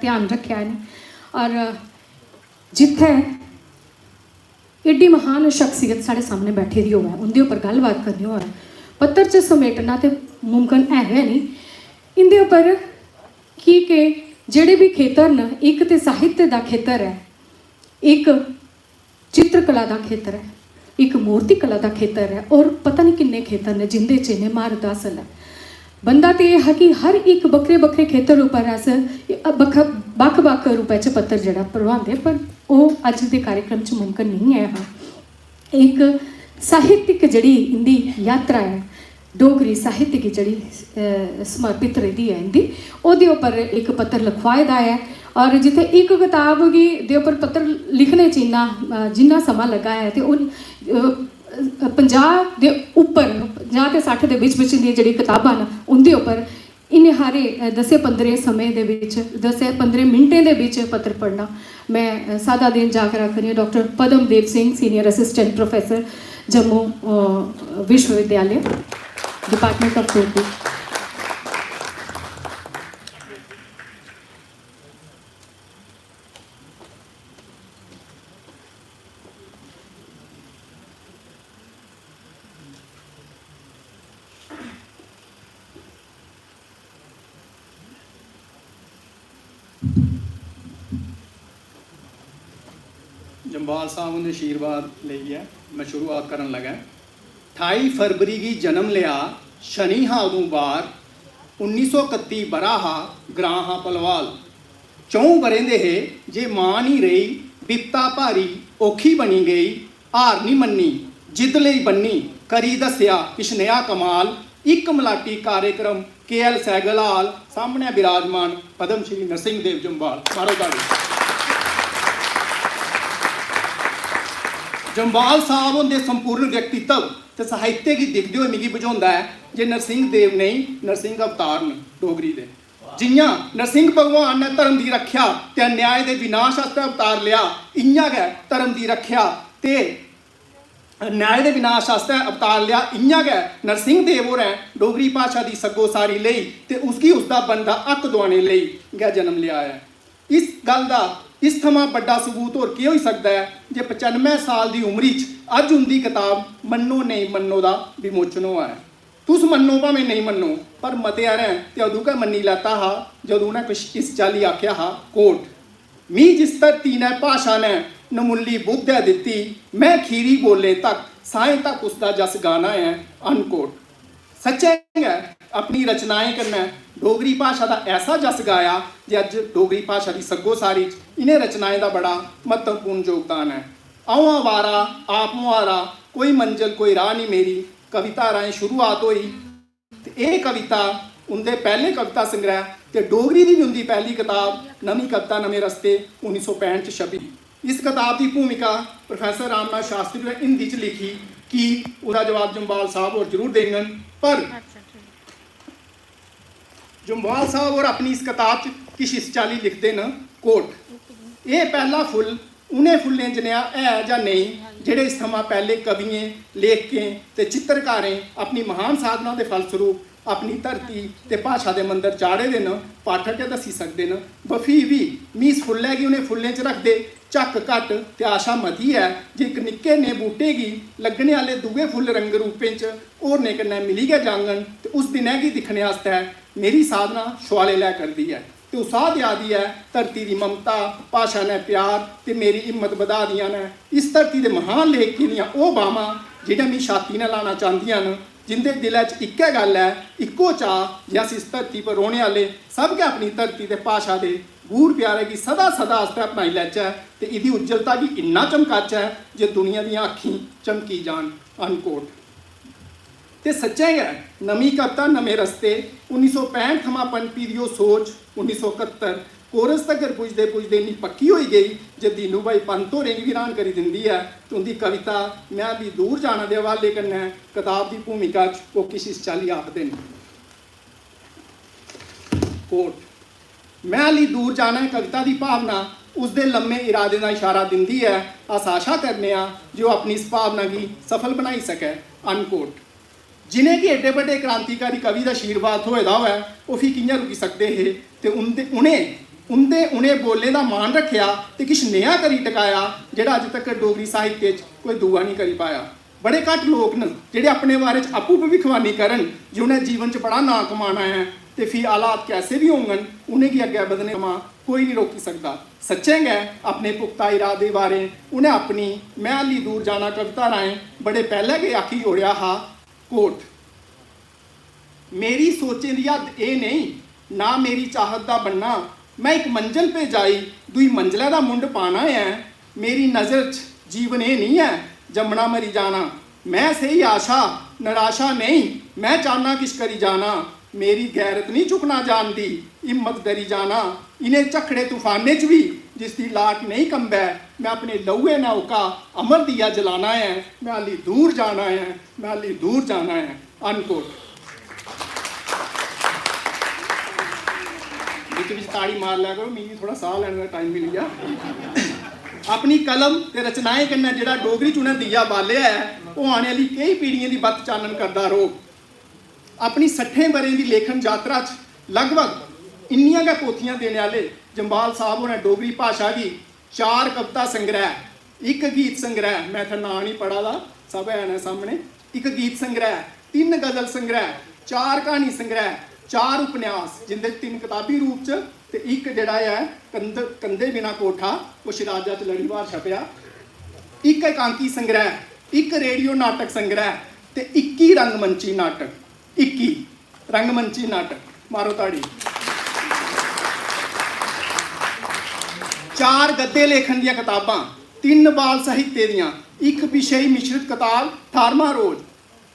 ध्यान रखा है और जिथे एड्डी महान शख्सियत साढ़े सामने बैठी दी होवे उनके उपर गलबात करनी हो पत्तर च समेटना तो मुमकिन है नहीं। इंदे उपर की के जेडे भी खेतर न एक तो साहित्य का खेतर है, एक चित्रकला का खेतर है, एक मूर्ति कला का खेतर है और पता नहीं किन्ने खेतर ने जिंदे च इन्हें महारत हासल है। बंदा तो यह है कि हर एक बखरे बखरे खेतर उपर अस बख बख रूप च पत्तर जड़ा पढ़वाते पर वो अज के कार्यक्रम च मुमकिन नहीं है। हाँ एक साहित्यिक जड़ी इंदी यात्रा है, डोगरी साहित्य की जड़ी समर्पित रही है इंदी ओदे उपर एक पत्तर लिखवाए दा है और जिथे एक किताब की दे उपर पत्तर लिखने च जिन्ना समा लगा है तो 50 के उपर 50 ते 60 के बिच दी जी किताबां न उनके उपर इन्हें हारे 10-15 समय दे विच 10-15 मिनटें दे विच पत्र पढ़ना मैं सादा दिन जाकर रख रही हूँ। Doctor Padmadev Singh senior assistant professor Jammu विश्वविद्यालय डिपार्टमेंट ऑफ उर्दू। जम्बाल साहब उन्हें आशीर्वाद लई है मैं शुरुआत करन लगा। 28 फरवरी की जन्म लिया शनि हा उदों बार 1931 बरा हा ग्रां हा पलवाल 4 बरें दे हे जे मां नहीं रही बिपता भारी औखी बनी गई हार नहीं मन्नी जिद लई बन्नी करी दस्या किश नया कमाल एक मलाटी कार्यक्रम KL सैगलाल सामने विराजमान पद्म श्री नरसिंह देव जम्बाल मारो ताड़ी। जम्बाल साहब उनके संपूर्ण व्यक्तित्व तो साहित्य की दिखते हुए मिगी बुझाता है जे नरसिंह देव नहीं नरसिंह अवतार ने डोगरी दे जियां नरसिंह भगवान ने धर्म की रख्या ते अन्याय के विनाश आस्ते अवतार लिया इयां गै धर्म की रख्या ते अन्याय के विनाश आस्ते अवतार लिया इयां गै नरसिंह देव होरें डोगरी भाषा की सग्गोसारी लई ते उसकी उसका बनदा हक दवाने लई गै जन्म लिया है। इस गल का इस थमां बड़ा सबूत होर की हो सकता है जे 95 साल की उम्र अज उनकी किताब मन्नो नहीं मन्नो का विमोचन हुआ है। तुस मन्नो भावें नहीं मन्नो पर मते आरें ते उदों का मन्नी लैता हा जदों उन्हें कुछ इस चाली आख्या हा कोट मी जिस धरती ने भाषा ने नमुली बुद्ध है दिती मैं खीरी बोले तक साए तक उसका जस गाना है अनकोट। सच्चे है अपनी रचनाएं कन्नै डोगरी भाषा का ऐसा जस गाया जे अज डोगरी भाषा की सग्गोसारी इन्हें रचनाएं का बड़ा महत्वपूर्ण योगदान है। आओ आवारा आप मुहारा कोई मंजिल कोई राह नहीं मेरी कविता राएं शुरुआत हुई ये कविता उनके पहले कविता संग्रह ते डोगरी की भी उनकी पहली किताब नवी कविता नवे रस्ते 1965 छपी। इस किताब की भूमिका प्रोफैसर रामनाथ शास्त्री ने हिंदी च लिखी कि उसका जवाब जम्बाल साहब और जरूर देंगे पर जम्बाल साहब और अपनी इस किताब किश इस चाली लिखते न कोट ये पहला फुल उन्हें फुल्लें जनेहा है या नहीं जेडे इस थमां पहले कवियें लेखकें ते चित्रकारें अपनी महान साधना के फलस्वरूप अपनी धरती ते भाषा के मंदिर चाढ़े दे न पाठक दसी सकते हैं। बफी भी मी इस फुल्लै गी उन्हें फुल्लें च रखते झक घट ते आशा मती है जे एक निक्के ने बूटे गी लग्गने आह्ले दूए फुल्ल रंग रूपें च होरनें कन्नै मिली गै जाङन ते उस दिनै गी दिक्खने आस्तै मेरी साधना शुआले लै करदी है ते उत्साह देआ दी है धरती की ममता भाषा ने प्यार ते मेरी हिम्मत बधा दियां ने इस धरती के महान लेखकें दियां ओह बावां जेह्ड़ियां मी छाती ने लाना चाहदियां न जिंदे दिलै च इक्कै गल है इक्को चाह जे अस इस धरती पर रौहने आह्ले सब गै अपनी धरती ते भाषा दे गूढ़ प्यारे की सदा सदा आस्तै अपनाई लैचै ते इहदी उज्जवलता गी इन्ना चमकाचै जे दुनिया दियां अक्खीं चमकी जान अनकोट। ते सच्चे गै नवी कविता नवे रस्ते 1965 थमां पनपी दी ओह सोच 1971 कोरस तगर पुजदे पुजदे इन्नी पक्की होई गई जे दीनू भाई पंत होरें गी हैरान करी दिंदी है ते उंदी कविता मैं भी दूर जाना दे हवाले कन्नै किताब की भूमिका च ओह किश इस चाली आखदे न कोट मैं अली दूर जाना कविता की भावना उसके लम्मे इरादे का इशारा दिंदी है अस आशा करने जो अपनी इस भावना की सफल बनाई सके अनकोट। जिन्हें कि एड्डे बड़े क्रांतिकारी कवि का आशीर्वाद होए दा होवे ओह फ्ही कि'यां रुकी सकते हे ते उन्हें उंदे उ'नें बोलें दा मान रखेआ ते किश नेहा करी टकाया जेह्ड़ा अज्ज तक डोगरी साहित्य च कोई दूआ नहीं करी पाया। बड़े घट्ट लोग न जेह्ड़े अपने बारे च आपूं भविक्खवाणी करन जे उ'नें जीवन च बड़ा नां कमाना है ते फ्ही हालात कैसे भी होङन उ'नेंगी अग्गें बधने थमां कोई नहीं रोकी सकदा। सच्चें गै अपने पुख्ता इरादे बारे उ'नें अपनी मैं हाली दूर जाना कविता राहें बड़े पैह्लें गै आखी ओड़ेआ हा। कोट, मेरी सोचें दी हद्द एह् नहीं ना मेरी चाहत दा बनना, मैं एक मंजिल पे जाई दुई मंजिला दा मुंड पाना है। मेरी नज़र च जीवन एह् नहीं है जम्मना मरी जाना, मैं सही आशा निराशा नहीं, मैं चाहना किश करी जाना। मेरी गैरत नहीं झुकना जानदी हिम्मत डरी जाना, इन्हें झखड़े तूफाने च भी जिसकी लाट नहीं कंबै, मैं अपने लहूए नौका अमर दिया जलाना है, मैं हाली दूर जाना है, मैं हाली दूर जाना है। अनकोट। बिच ताड़ी मार लिया करो, मिगी थोड़ा साह लैने का टाइम मिल गया। अपनी कलम ते रचनाएं कन्नै जेह्ड़ा डोगरी च उ'नें दिया बालेआ है ओह् आने आह्ली केई पीढ़ियें दी बत्त चानन करदा रौह्ग। अपनी 60 ब'रें दी लेखन यात्रा च लगभग इन्नियां गै पोथियां देने आह्ले जम्वाल साहब होरें डोगरी भाशा गी 4 कविता संग्रह, 1 गीत संग्रह, मैं इत्थै नांऽ नहीं पढ़ा दा, सब है सामने, 1 गीत संग्रह, 3 गजल संग्रह, 4 क्हानी संग्रह, 4 उपन्यास जिंदे 3 कताबी रूप च ते 1 जेह्ड़ा है कंधे बिना कोठा वो शिराजा च लड़ीवार छपया, 1 एकांकी संग्रह, 1 रेडियो नाटक संग्रह ते 21 रंगमंची नाटक। 21 रंगमंची नाटक, मारो ताड़ी। 4 गद्दे लेखन दियां कताबां, 3 बाल साहित्य दियां, 1 विशेई मिश्रित कताब 18वां रोज,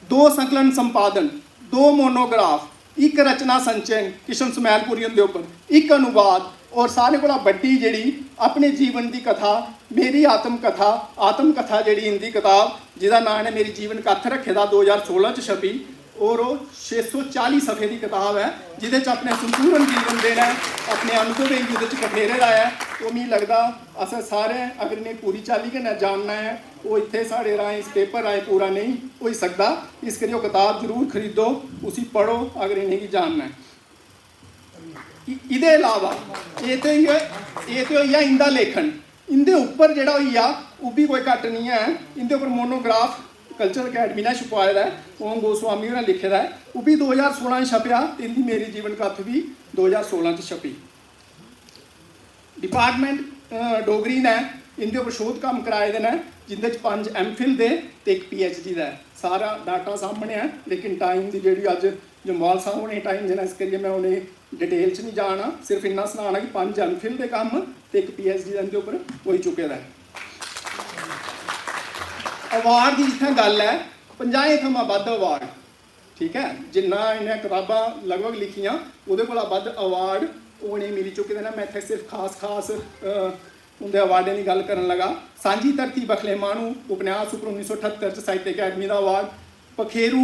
2 संकलन संपादन, 2 मोनोग्राफ, 1 रचना संचयन किशन समैलपुरी उंदे उप्पर, 1 अनुवाद और सारे कोला बड्डी जेह्ड़ी अपने जीवन दी कथा मेरी आत्मकथा जेह्ड़ी इंदी कताब जिहदा नांऽ ने मेरी जीवन कत्थ रखे दा 2016 च छपी और वो 640 सफ़े की किताब है जिहदे च अपने संपूर्ण जीवन देना अपने अनुभव गी कठेरे दा है। वो मिगी लगदा असें सारे अगर इन्हें पूरी चाल्ली कन्नै जानना है वो इत्थे साढ़े राहें इस पेपर राहें पूरा नहीं होई सकदा। इस करियै किताब जरूर खरीदो, उसी पढ़ो अगर इन्हेंगी जानना है। इहदे अलावा ये तो होई गेआ इंदा लेखन, इंदे उप्पर जेह्ड़ा होई गेआ ओह् बी कोई घट्ट नहीं है। इंदे उप्पर मोनोग्राफ कल्चर अकैडमी ने छपाए दा है, ओम गोस्वामी होरें लिखे दा है, वो भी 2016 च छपया। इंदी मेरी जीवन कत्थ भी 2016 च छपी। डिपार्टमेंट डोगरी ने इंदे उप्पर शोध कम्म कराए दे न जिंदे च 5 MPhil दे ते 1 PhD दा है। सारा डाटा सामने है लेकिन टाइम दी जेह्ड़ी अज्ज जम्वाल साहब होने टाइम देना, इस करियै मैं उ'नें डिटेल च नहीं जाना, सिर्फ इन्ना सनाना कि 5 MPhil दे कम्म ते 1 PhD दा इंदे उप्पर होई चुके दा है। अवार्ड की जित्थै गल है 50 थमां बद्ध अवार्ड, ठीक है, जिन्ना इन्हें किताबां लगभग लिखियां ओह्दे कोला बद्ध अवार्ड उ'नें मिली चुके दे न। मैं इत्थै सिर्फ खास उं'दे अवार्डें की गल करन लगा। सांझी धरती बखले माह्नू उपन्यास उप्पर 1978 च साहित्य अकैडमी का अवार्ड, पखेरू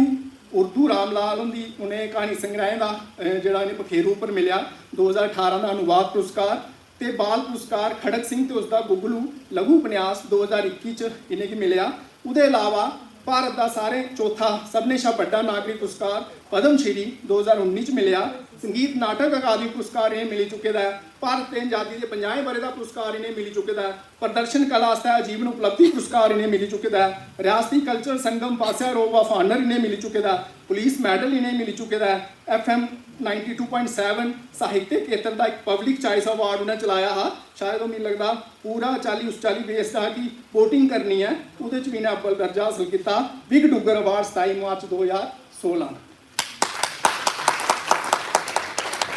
उर्दू रामलाल हुंदी उ'नें क्हानी संग्रह का जेह्ड़ा इन्हें पखेरू उप्पर मिलेआ 2018 का अनुवाद पुरस्कार ते बाल पुरस्कार खड़क सिंह ते उसका गुगलू लघु उपन्यास 2021 च इन्हेंगी मिलेआ। उहदे अलावा भारत का सारे चौथा सबने शा बड़ा नागरिक पुरस्कार पद्म श्री 2019 च मिलेआ। संगीत नाटक अकादमी पुरस्कार इन्हें मिली चुके दा है। भारत ते आज़ादी के 50 ब'रे का पुरस्कार इन्हें मिली चुके दा है। प्रदर्शन कला आस्तै आजीवन उपलब्धि पुरस्कार इन्हें मिली चुके दा है। रियासती कल्चर संगम पास्या रोव ऑफ ऑनर इन्हें मिली चुके दा है। पुलिस मैडल इन्हें मिली चुके दा है। FM 92.7 साहित्य खेतर का एक पब्लिक चॉइस अवार्ड उन्हें चलाया हा, शायद वो मिगी लगता पूरा उस चाली बेस था कि वोटिंग करनी है, उहदे च भी इन्हें अव्वल दर्जा हासिल किया। बिग डुगर अवार्ड 27 मार्च 2016।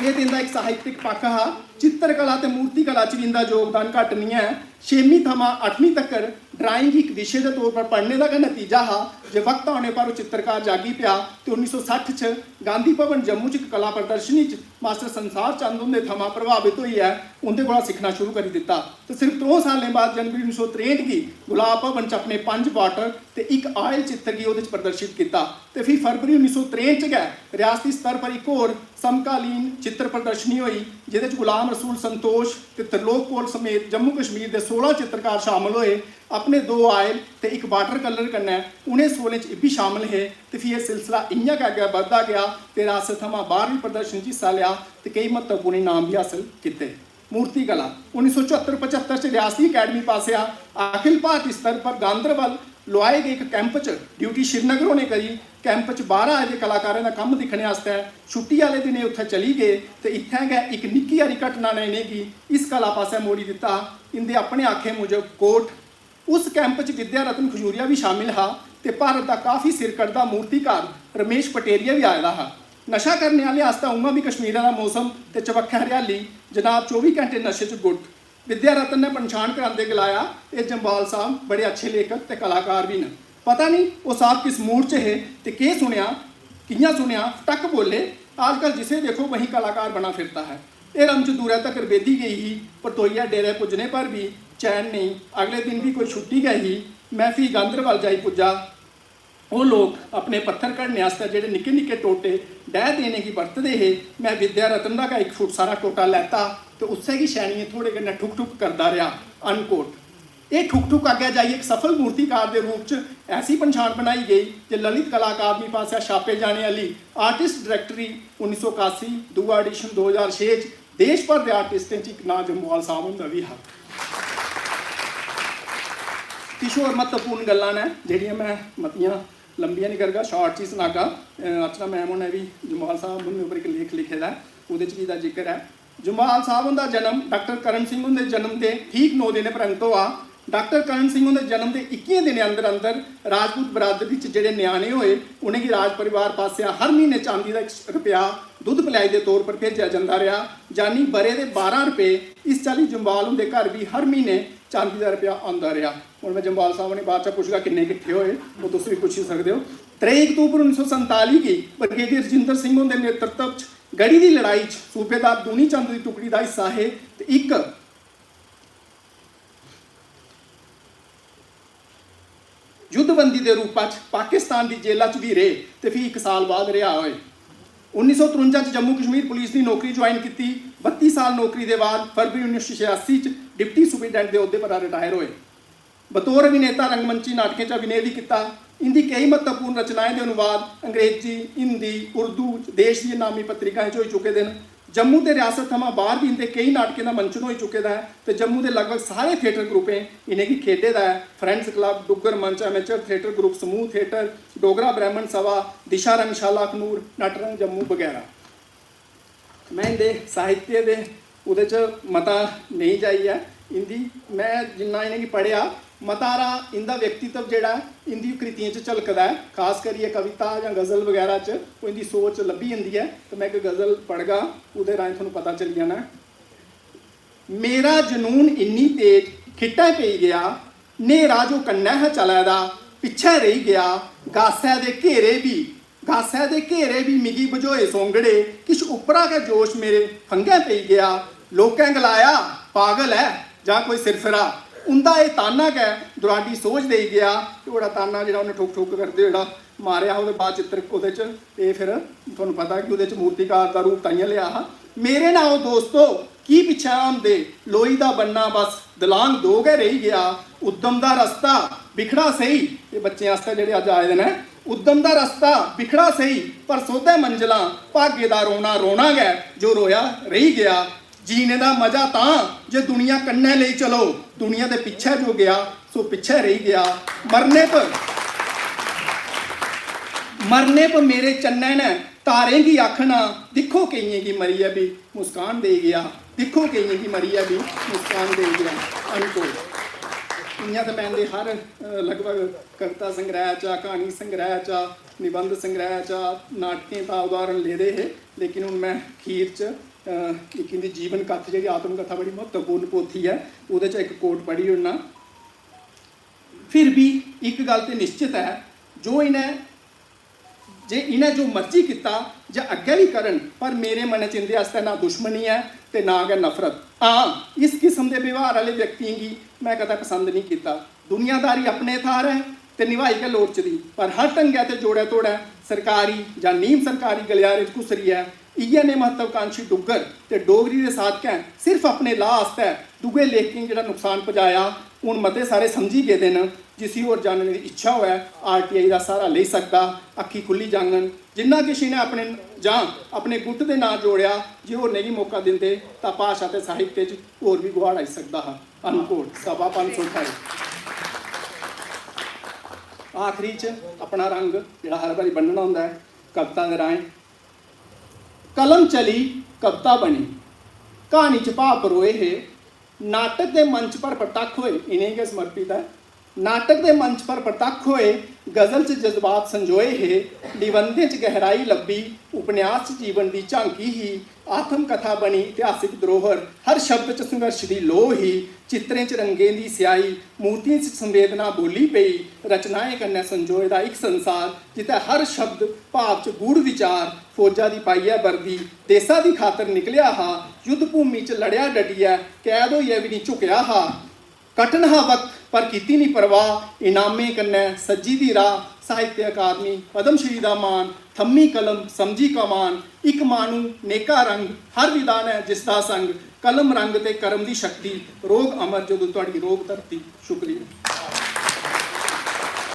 ये दिन का एक साहित्यिक पक्ष हा। चित्रकला ते मूर्ति कला च भी इंदा योगदान घट्ट नहीं है। 6वीं थमां 8वीं तक ड्राइंग एक विषय के तौर पर पढ़ने का नतीजा हा जो वक्त आने पर वो चित्रकार जागी पिया तो 1960 च गांधी भवन जम्मू च एक कला प्रदर्शनी च मास्टर संसार चंद उंदे थमां प्रभावित होई है, उंदे कोला सीखना शुरू करी दिता। तो सिर्फ 3 सालें बाद जनवरी 1963 गी गुलाब भवन च अपने 5 वाटर ते 1 ऑयल चित्र गी ओहदे च प्रदर्शित किया। तो फिर फरवरी 1963 च गै रियासती स्तर पर एक होर समकालीन चित्र प्रदर्शनी हुई जिहदे च गुलाम रसूल संतोष ते त्रिलोक कौल समेत जम्मू कश्मीर के 16 चित्रकार शामिल होए। अपने 2 ऑयल ते 1 वाटर कलर कन्नै उ'नें 16 च भी शामिल है। तो फिर यह सिलसिला इ'यां गै अग्गें बधदा गया ते रियासत थमां बाहर भी प्रदर्शनी च हिस्सा लिया ते कई महत्वपूर्ण इनाम भी हासिल किए। मूर्ति कला 1974-75 च रियासती अकैडमी पासेआ अखिल भारती स्तर पर गांधरबल लोआए गए एक कैंप च ड्यूटी श्रीनगर ने करी। कैंप च 12 आए दे कलाकारें दा कम्म दिक्खने आस्तै छुट्टी वाले दिन उत्थे चली गए ते इत्थै गै एक निक्की हारी घटना ने इनेंगी इस कला पास्सै मोड़ी दित्ता। इंदे अपने आखे मुजब कोट। उस कैंप च विद्या रत्न खजूरिया भी शामिल हा ते भारत दा काफ़ी सिर कटदा मूर्तिकार रमेश पटेरिया भी आए दा हा। नशा करने वाले आस्ते उ'आं भी कश्मीर दा मौसम ते चबक्खै हरियाली जनाब 24 घंटे नशे च गुट। विद्या रत्न ने पंछान करांदे गलाया ये जम्वाल साहब बड़े अच्छे लेखक ते कलाकार भी न। पता नहीं वो साहब किस मूड च है ते केह् सुनिया कि'यां सुनिया टक बोले आजकल जिसे देखो वही कलाकार बना फिरता है। ये रमच दूर तक बेदी गई ही पर तोइया डेरे पुजने पर भी चैन नहीं। अगले दिन भी कोई छुट्टी गई ही मैं फ्ही गांधरबल जाई पुज्जा। वो लोग अपने पत्थर कढ़ने आस्ते जेह्ड़े निक्के निक्के टोटे डैह देने की बरतदे हे मैं विद्या रत्न दा 1 फुट सारा टोटा लैता तो उससे की शैनियें थोड़े कन्नै ठुक ठुक करदा रहा अनकोट। ये ठुक ठुक अग्गै जाइए एक सफल मूर्तिकार के रूप च ऐसी पन्छान बनाई गई जो ललित कला अकादमी पास छापे जाने वाली आर्टिस्ट डायरैक्टरी 1981 दूआ एडिशन 2006 देश भर के आर्टिस्टें च एक नां जम्वाल साहब हुंदा भी हा। किश होर महत्वपूर्ण गल्लां ने जेह्ड़ियां मैं मतियां लंबियां नहीं करगा शॉर्ट च ही सनागा। अर्चना मैम उन्हें भी जम्वाल साहब हुंदे उप्पर एक लेख लिखे दा उहदे च भी दा जिक्र है। जम्वाल साहब हुंदा जन्म डॉक्टर करण सिंह हुंदे जन्म के ठीक 9 दिन परंत होआ। डॉक्टर करण सिंह हुंदे जन्म के 21 दिन अंदर अंदर राजपूत बरादरी च जेह्ड़े न्याणे होए उनेंगी राज परिवार पासेआ हर महीने चांदी का 1 रुपया दुद्ध पलाई के तौर पर भेजा जाता रहा जानी बरे के 12 रुपये। इस चाली जम्वाल हुंदे घर भी हर महीने चांदी का रुपया आता रहा। हुण मैं जम्वाल साहब ने बाद च पुछगा किन्ने किट्ठे होए वो तुम भी पुछी सकते हो। 23 अक्तूबर 1947 की ब्रिगेडियर रजिंदर सिंह हुंदे नेतृत्व च गढ़ी की लड़ाई च सूबेदार दूनी चंद की टुकड़ी का हिस्सा है ते एक युद्धबंदी के रूप में पाकिस्तान की जेलों च भी रहे तो फिर 1 साल बाद रिहा होए। 1953 जम्मू कश्मीर पुलिस की नौकरी ज्वाइन की। 32 साल नौकरी के बाद फरवरी 1986 डिप्टी सुपरिटेंडेंट के अहुदे पर रिटायर होए। बतौर अभिनेता रंगमंची नाटकें अभिनय भी किया। इनकी कई महत्वपूर्ण रचनाएं के अनुवाद अंग्रेजी हिंदी उर्दू देश की नामी पत्रिकाएं हो चुके हैं। जम्मू के रियासत थमां बाहर भी इनके कई नाटकें का मंचन हो चुके है तो जम्मू के लगभग सारे थिएटर ग्रुपें इन्हें खेडे दा है। फ्रेंड्स क्लब डुग्गर मंच एमेचर थिएटर ग्रुप समूह थिएटर डोगरा ब्राह्मण सभा दिशा रंगशाला अखनूर नटरंग जम्मू वगैरह। मैं इनके साहित्य के उहदे च मता नहीं जाई है इंदी मैं जिन्ना इन्हें पढ़िया मतारा इनका व्यक्तित्व जोड़ा इनकी कृतियों च झलकदा है। खास करिए कविता या गज़ल वगैरह च वो इनकी सोच लभी जाती है। तो मैं एक गज़ल पढ़गा उहदे राहें तुहानूं पता चल जाना। मेरा जनून इन्नी तेज खिट्टा पई गया नेरा जो कन्नै है चलै दा पिछे रही गया गासै दे घेरे भी मिगी बझोए सोंगड़े किश उपरा के जोश मेरे फंगे पई गया लोकें गलाया पागल है जां कोई सिरफिरा उनका ये ताना कै दुराडी सोच दे गया। बड़ा ताना जो उन्हें ठुक ठुक करते जो मारिया वो बाद चित्र वो फिर थोड़ा पता कि वो मूर्तिकार का रूप ताइयां लिया हा। मेरे नाल दोस्तों की पिछे आमदे लोई का बनना बस दलांग दो गै रही गया उद्यम का रस्ता बिखड़ा सही। ये बच्चे आस्ते जेह्ड़े अज आए हैं उद्यम का रस्ता बिखड़ा सही पर सोधे मंजिलां भाग्य का रोना रोना गै जो रोया रही गया जीने का मजा तां जे दुनिया कन्ने ले चलो दुनिया के पिछे जो गया सो पिछे रही गया मरने पर मेरे चन्ने ने तारे की आखना दिखो कईयें की मरी है भी मुस्कान दे गया दिखो कईयें की मरी है भी मुस्कान दे गया अनकोट। इ'यां तो मैंने हर लगभग कविता संग्रह चा कहानी संग्रह चा निबंध संग्रह चा नाटकें का उदाहरण ले दे है लेकिन हूँ मैं खीर च एक इनकी जीवन कथ जी आत्मकथा बड़ी महत्वपूर्ण पोथी है वो एक कोट पढ़ी उड़ना। फिर भी एक गल तो निश्चित है जो इन्हें जो मर्जी किया जे अगे भी करन पर मेरे मन च इंदे आस्ते ना दुश्मनी है तो ना गै नफरत। हाँ इस किस्म के व्यवहार वाले व्यक्तियों की मैं कदा पसंद नहीं किया। दुनियादारी अपने थार है तो निभाई के लोड़चदी पर हर ढंगे तो जोड़े तोड़े सरकारी या नीम सरकारी गलियारे घुसरी है इ'यै ने महत्वाकांक्षी डुग्गर ते डोगरी दे साधकें सिर्फ अपने लाह् आस्तै दुए लेखें गी जेह्ड़ा नुकसान पजाया हून मते सारे समझी गेदे न जिसी होर जानने दी इच्छा होऐ RTI दा सहारा लेई सकदा अक्खी खुल्ली जाङन जिन्ना किश इ'नें अपने जां अपने गुट दे नां जोड़ेआ जे होरनें गी मौका दिंदे तां भाशा ते साहित्य च होर भी गुहाड़ आई सकदा हा अनकोट सभा 528 आखिरी च अपना रंग जेह्ड़ा हर बारी बन्नना होंदा है कविता दे राहें कलम चली कविता बनी क्हानी च भाव परोए हे नाटक के मंच पर प्रतक्ख होए इन्हें गै समर्पित है नाटक के मंच पर प्रतक्ख होए गज़ल च जज्बात संजोए हे निबंधें च गहराई लब्भी उपन्यास च जीवन की झांकी ही आत्म कथा बनी इतिहासिक धरोहर हर शब्द च संघर्ष की लोह ही चित्रें च रंगें की स्याही मूर्तियों च संवेदना बोली पई रचनाएं कन्नै संजोए दा एक संसार जिते हर शब्द भाव च गूढ़ विचार फौजा दी पाइयै वर्दी देसा दी खातर निकलिया हा युद्ध भूमि च लड़िया डटिया कैद होइयै भी नहीं झुकिया हा कठन हा वक्त पर कीती नहीं परवाह इनामे कन्नै सज्जी दी राह साहित्य अकादमी पद्म श्री दा मान थम्मी कलम समझी कमान एक मानू नेका रंग हर विधान है जिसदा संग कलम रंग ते करम दी शक्ति रोग अमर जदों तुहाडी रोग धरती शुक्रिया।